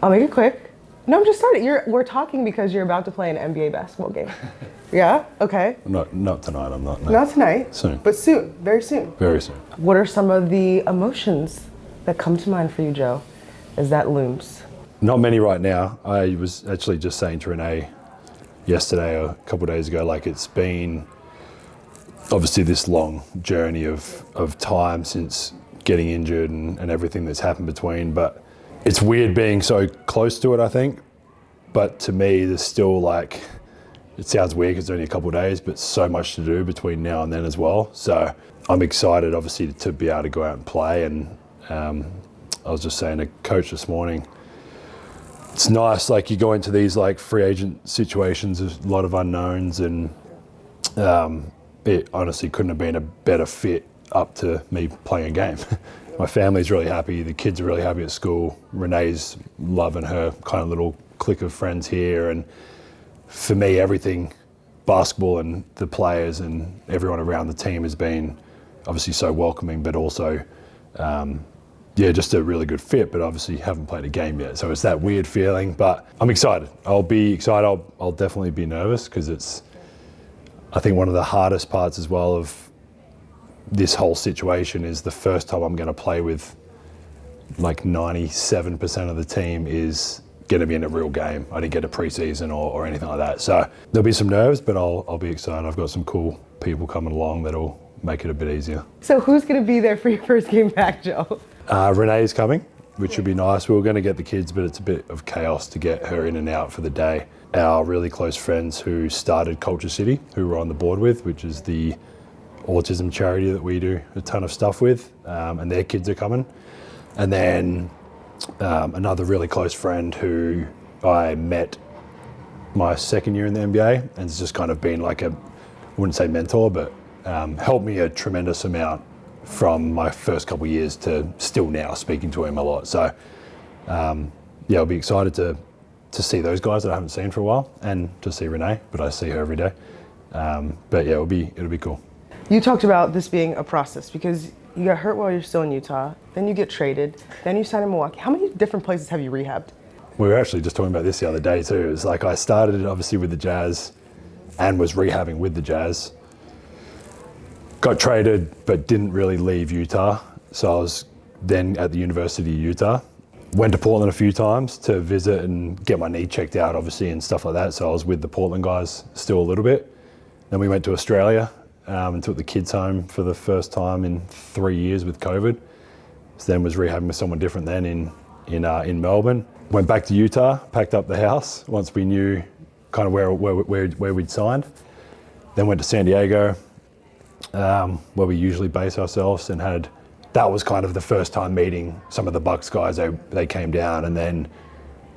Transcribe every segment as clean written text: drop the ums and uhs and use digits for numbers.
I'll make it quick. No, I'm just starting. We're talking because you're about to play an NBA basketball game. Yeah? Okay. Not tonight, I'm not. No. Not tonight. Soon. But soon. Very soon. Very soon. What are some of the emotions that come to mind for you, Joe, as that looms? Not many right now. I was actually just saying to Renee yesterday or a couple of days ago, like it's been obviously this long journey of time since getting injured and everything that's happened between, but it's weird being so close to it, I think. But to me, there's still like, it sounds weird because it's only a couple of days, but so much to do between now and then as well. So I'm excited, obviously, to be able to go out and play. And I was just saying to coach this morning, it's nice, like you go into these like free agent situations, there's a lot of unknowns, and it honestly couldn't have been a better fit up to me playing a game. My family's really happy, the kids are really happy at school. Renee's loving her kind of little clique of friends here, and for me, everything, basketball and the players and everyone around the team has been obviously so welcoming, but also just a really good fit, but obviously haven't played a game yet. So it's that weird feeling, but I'm excited. I'll be excited. I'll definitely be nervous because it's, I think one of the hardest parts as well of this whole situation is the first time I'm going to play with like 97% of the team is going to be in a real game. I didn't get a preseason or anything like that. So there'll be some nerves, but I'll be excited. I've got some cool people coming along that'll make it a bit easier. So who's going to be there for your first game back, Joe? Renee's coming, which would be nice. We were going to get the kids, but it's a bit of chaos to get her in and out for the day. Our really close friends who started Culture City, who we're on the board with, which is the autism charity that we do a ton of stuff with, and their kids are coming. And then another really close friend who I met my second year in the NBA, and it's just kind of been like I wouldn't say mentor, but helped me a tremendous amount from my first couple of years to still now speaking to him a lot. So I'll be excited to see those guys that I haven't seen for a while, and to see Renee, but I see her every day. But yeah, it'll be cool. You talked about this being a process because you got hurt while you're still in Utah, then you get traded, then you sign in Milwaukee. How many different places have you rehabbed? We were actually just talking about this the other day too. It was like I started obviously with the Jazz and was rehabbing with the Jazz. Got traded but didn't really leave Utah. So I was then at the University of Utah. Went to Portland a few times to visit and get my knee checked out obviously and stuff like that. So I was with the Portland guys still a little bit. Then we went to Australia and took the kids home for the first time in 3 years with COVID. So then was rehabbing with someone different then in Melbourne. Went back to Utah, packed up the house once we knew kind of where we'd signed. Then went to San Diego, where we usually base ourselves, and that was kind of the first time meeting some of the Bucks guys. They came down, and then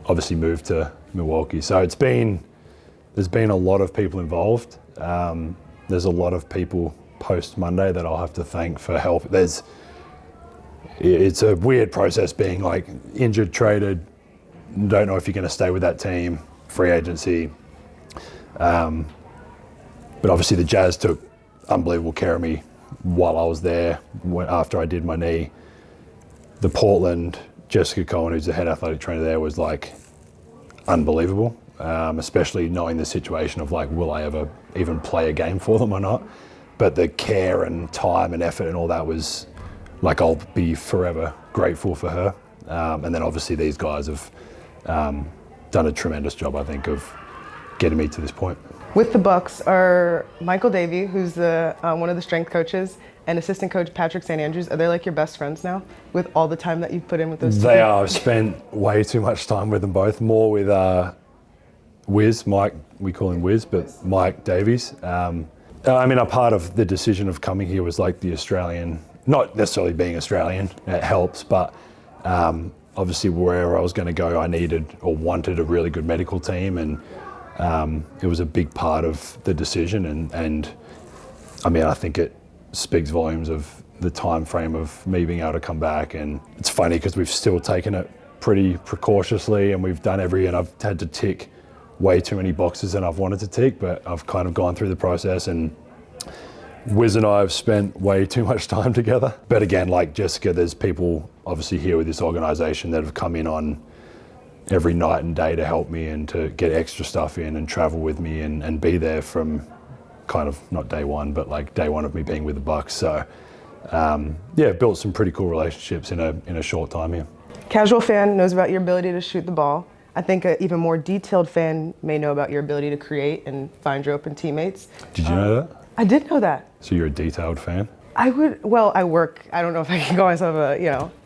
obviously moved to Milwaukee. So there's been a lot of people involved. There's a lot of people post Monday that I'll have to thank for help. It's a weird process being like injured, traded, don't know if you're going to stay with that team, free agency. But obviously the Jazz took unbelievable care of me while I was there, after I did my knee. The Portland, Jessica Cohen, who's the head athletic trainer there, was like unbelievable. Especially knowing the situation of like, will I ever even play a game for them or not? But the care and time and effort and all that was like, I'll be forever grateful for her. And then obviously these guys have done a tremendous job, I think, of getting me to this point. With the Bucks are Michael Davey, who's one of the strength coaches, and assistant coach Patrick St. Andrews. Are they like your best friends now with all the time that you've put in with those two? They are. I've spent way too much time with them both, more with Wiz, Mike, we call him Wiz, but Mike Davies. I mean, a part of the decision of coming here was like the Australian, not necessarily being Australian, it helps, but obviously wherever I was going to go, I needed or wanted a really good medical team, and it was a big part of the decision. And I mean, I think it speaks volumes of the time frame of me being able to come back. And it's funny because we've still taken it pretty precautiously, and we've done and I've had to tick way too many boxes than I've wanted to tick, but I've kind of gone through the process, and Wiz and I have spent way too much time together. But again, like Jessica, there's people obviously here with this organization that have come in on every night and day to help me and to get extra stuff in and travel with me and be there from kind of not day one, but like day one of me being with the Bucks. So yeah, built some pretty cool relationships in a short time here. Casual fan knows about your ability to shoot the ball. I think an even more detailed fan may know about your ability to create and find your open teammates. Did you know that? I did know that. So you're a detailed fan? I work. I don't know if I can call myself I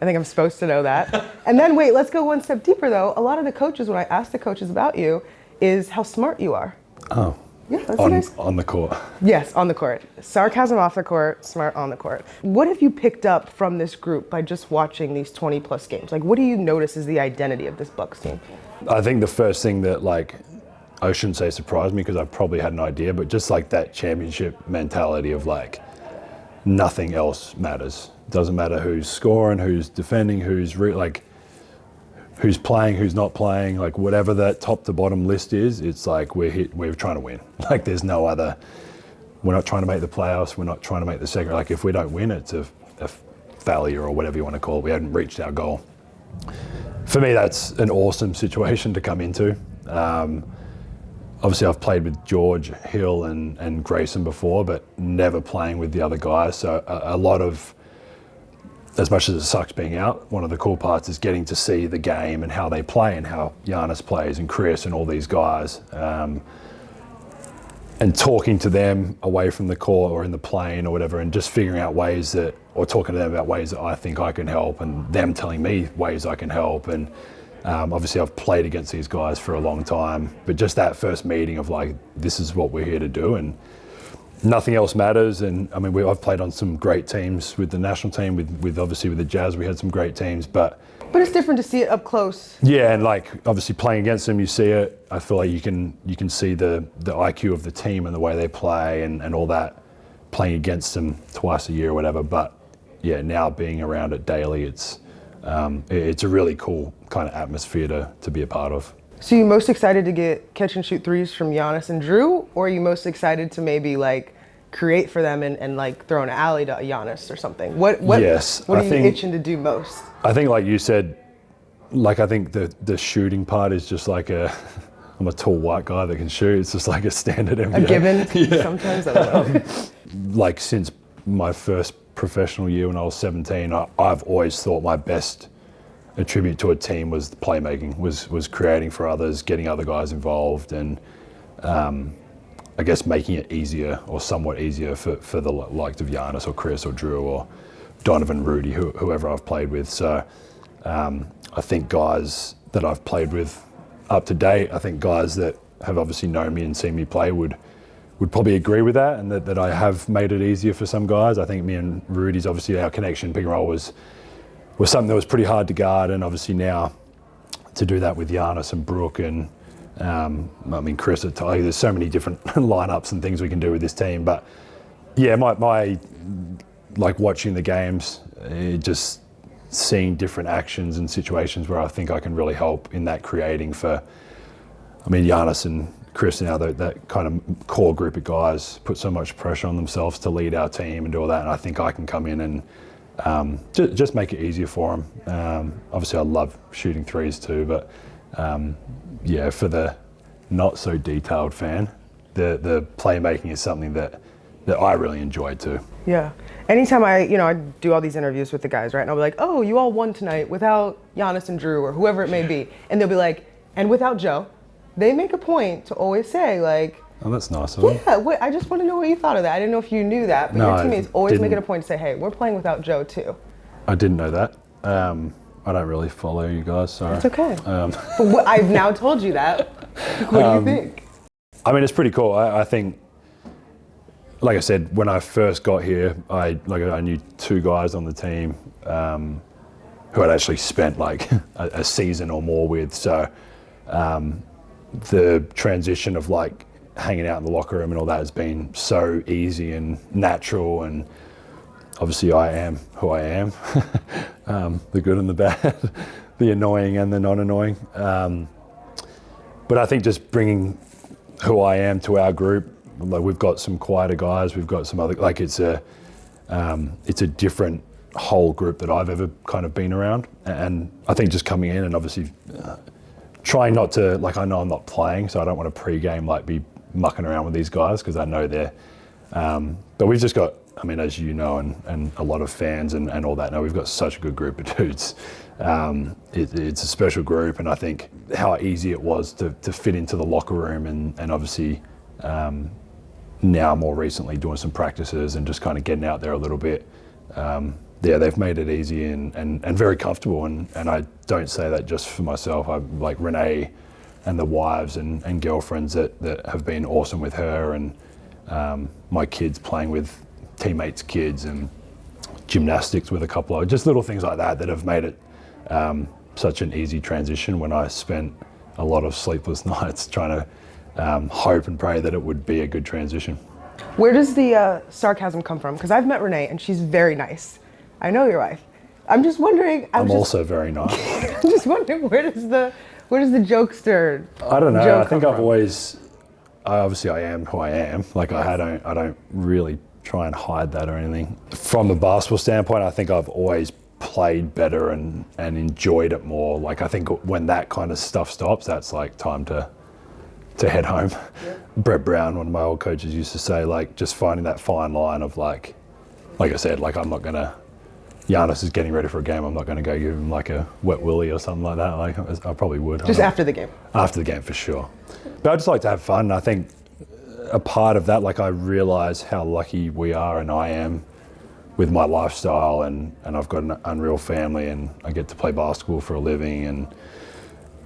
think I'm supposed to know that. And then wait, let's go one step deeper though. A lot of the coaches, when I ask the coaches about you, is how smart you are. Oh. Yeah, that's on the court. Yes, on the court. Sarcasm off the court, smart on the court. What have you picked up from this group by just watching these 20 plus games? Like, what do you notice is the identity of this Bucks team? I think the first thing that, like, I shouldn't say surprised me because I probably had an idea, but just like that championship mentality of like, nothing else matters. Doesn't matter who's scoring, who's defending, who's playing, who's not playing, like whatever that top to bottom list is, it's like we're trying to win. Like there's no other, we're not trying to make the playoffs, we're not trying to make the second. Like if we don't win, it's a failure or whatever you want to call it. We hadn't reached our goal. For me, that's an awesome situation to come into. Obviously I've played with George, Hill and Grayson before, but never playing with the other guys. So a lot of, as much as it sucks being out, one of the cool parts is getting to see the game and how they play and how Giannis plays and Chris and all these guys. And talking to them away from the court or in the plane or whatever, and just figuring out ways that, or talking to them about ways that I think I can help and them telling me ways I can help. And obviously I've played against these guys for a long time, but just that first meeting of like, this is what we're here to do and nothing else matters. And I mean, I've played on some great teams with the national team, with obviously with the Jazz, we had some great teams, but it's different to see it up close. Yeah, and like obviously playing against them, you see it. I feel like you can see the IQ of the team and the way they play and all that, playing against them twice a year or whatever. But yeah, now being around it daily, it's a really cool kind of atmosphere to be a part of. So you most excited to get catch and shoot threes from Giannis and Drew, or are you most excited to maybe like create for them and like throw an alley to Giannis or something? What are you itching to do most? I think like you said, like I think the shooting part is just like I'm a tall white guy that can shoot. It's just like a standard NBA. A given? Yeah. Sometimes, I don't know. Like since my first professional year when I was 17, I've always thought my best attribute to a team was the playmaking, was creating for others, getting other guys involved, and I guess making it easier or somewhat easier for the likes of Giannis or Chris or Drew or Donovan, Rudy, whoever I've played with. So I think guys that I've played with up to date, I think guys that have obviously known me and seen me play would probably agree with that, and that I have made it easier for some guys. I think me and Rudy's obviously our connection, pick and roll was something that was pretty hard to guard, and obviously now to do that with Giannis and Brooke and I mean Chris at Ty, there's so many different lineups and things we can do with this team. But yeah, my like watching the games, just seeing different actions and situations where I think I can really help in that creating for, I mean Giannis and Chris now, that kind of core group of guys put so much pressure on themselves to lead our team and do all that, and I think I can come in and just make it easier for them. Obviously I love shooting threes too, but yeah, for the not so detailed fan, the playmaking is something that I really enjoy too. Yeah. Anytime I do all these interviews with the guys, right? And I'll be like, oh, you all won tonight without Giannis and Drew or whoever it may be. And they'll be like, and without Joe. They make a point to always say like, oh, that's nice of them. Yeah, I just want to know what you thought of that. I didn't know if you knew that, but No, your teammates always didn't. make it a point to say, hey, we're playing without Joe too. I didn't know that. I don't really follow you guys, so. It's okay. But I've now told you that. What do you think? I mean, it's pretty cool. I think, like I said, when I first got here, I knew two guys on the team who I'd actually spent like a season or more with. So the transition of like hanging out in the locker room and all that has been so easy and natural, and obviously I am who I am, the good and the bad, the annoying and the not annoying. But I think just bringing who I am to our group, like we've got some quieter guys, we've got some other, like it's a different whole group that I've ever kind of been around. And I think just coming in and obviously trying not to, like, I know I'm not playing, so I don't want to pre-game, like, be mucking around with these guys because I know they're, but we've just got, I mean, as you know, and a lot of fans and all that know, we've got such a good group of dudes. It's a special group, and I think how easy it was to fit into the locker room, and obviously now more recently doing some practices and just kind of getting out there a little bit. Yeah, they've made it easy and very comfortable, and I don't say that just for myself. I like Renee and the wives and girlfriends that have been awesome with her, and my kids playing with teammates' kids, and gymnastics with a couple of just little things like that have made it such an easy transition when I spent a lot of sleepless nights trying to hope and pray that it would be a good transition. Where does the sarcasm come from? Because I've met Renee and she's very nice. I know your wife. I'm just wondering. I'm also very nice. I'm just wondering where does the jokester? I don't know. Joke I think come I've from? always, obviously I am who I am. Like I don't really try and hide that or anything. From a basketball standpoint, I think I've always played better and enjoyed it more. Like I think when that kind of stuff stops, that's like time to head home. Yeah. Brett Brown, one of my old coaches, used to say, like, just finding that fine line of like I said, like I'm not gonna. Giannis is getting ready for a game. I'm not going to go give him like a wet willy or something like that. Like I probably would. Just after the game. After the game for sure. But I just like to have fun. I think a part of that, like I realise how lucky we are and I am with my lifestyle, and I've got an unreal family, and I get to play basketball for a living, and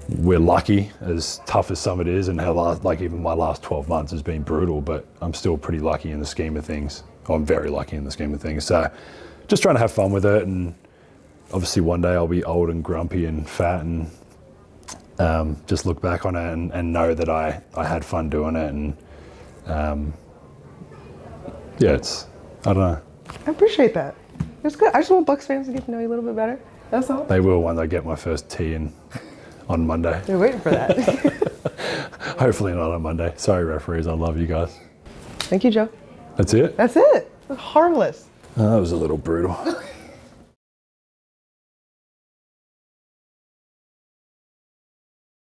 we're lucky, as tough as some it is, and how like even my last 12 months has been brutal, but I'm still pretty lucky in the scheme of things. I'm very lucky in the scheme of things. So just trying to have fun with it, and obviously one day I'll be old and grumpy and fat, and just look back on it and know that I had fun doing it, and yeah, I don't know. I appreciate that. It's good. I just want Bucks fans to get to know you a little bit better. That's all. They will when I get my first tee on Monday. They're waiting for that. Hopefully not on Monday. Sorry, referees. I love you guys. Thank you, Joe. That's it? That's it. It's harmless. That was a little brutal.